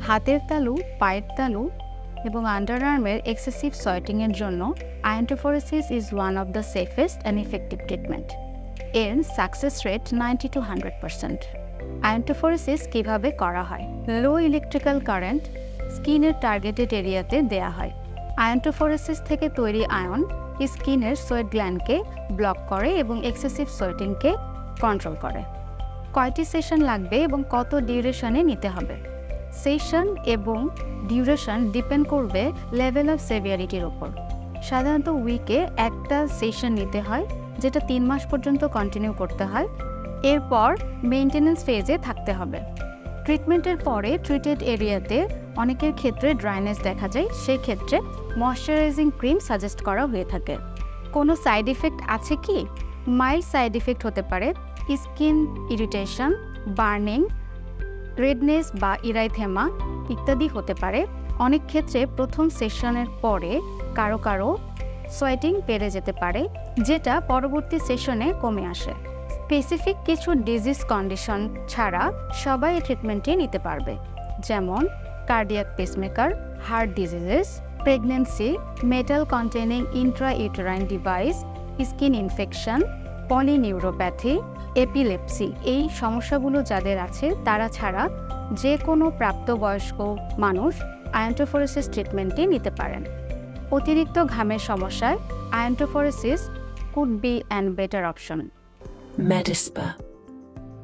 হাতের তালু, পায়ের তালু এবং আন্ডারআর্মের এক্সেসিভ সোয়েটিংয়ের জন্য iontophoresis is one of the safest and effective treatment. এর সাকসেস রেট 90 to 100%। আয়োন্টোফোরেসিস কীভাবে করা হয়? লো ইলেকট্রিক্যাল কারেন্ট স্কিনের টার্গেটেড এরিয়াতে দেয়া হয়। আয়োন্টোফোরেসিস থেকে তৈরি আয়ন স্কিনের সোয়েট গ্ল্যান্ডকে ব্লক করে এবং এক্সেসিভ সোয়েটিংকে কন্ট্রোল করে। কয়টি সেশন লাগবে এবং কত ডিউরেশনে নিতে হবে? সেশন এবং ডিউরেশন ডিপেন্ড করবে লেভেল অফ সেভিয়ারিটির উপর। সাধারণত উইকে একটা সেশন নিতে হয়, যেটা 3 মাস পর্যন্ত কন্টিনিউ করতে হয়। এরপর মেইনটেনেন্স ফেজে থাকতে হবে। ট্রিটমেন্টের পরে ট্রিটেড এরিয়াতে অনেকের ক্ষেত্রে ড্রাইনেস দেখা যায়, সেই ক্ষেত্রে ময়শ্চারাইজিং ক্রিম সাজেস্ট করা হয়ে থাকে। কোনো সাইড ইফেক্ট আছে কি? মাইল্ড সাইড ইফেক্ট হতে পারে স্কিন ইরিটেশন, বার্নিং, রেডনেস বা ইরাইথেমা ইত্যাদি হতে পারে। অনেক ক্ষেত্রে প্রথম সেশনের পরে কারো কারো সোয়েটিং বেড়ে যেতে পারে, যেটা পরবর্তী সেশনে কমে আসে। স্পেসিফিক কিছু ডিজিজ কন্ডিশন ছাড়া সবাই এই ট্রিটমেন্টটি নিতে পারবে, যেমন cardiac pacemaker, heart diseases, pregnancy, metal containing intrauterine device, skin infection, polyneuropathy, epilepsy. এই সমস্যাগুলো যাদের আছে তারা ছাড়া যে কোনো প্রাপ্তবয়স্ক মানুষ আয়োন্টোফোরেসিস ট্রিটমেন্টটি নিতে পারেন। অতিরিক্ত ঘামের সমস্যায় iontophoresis could be an better option. Medispa.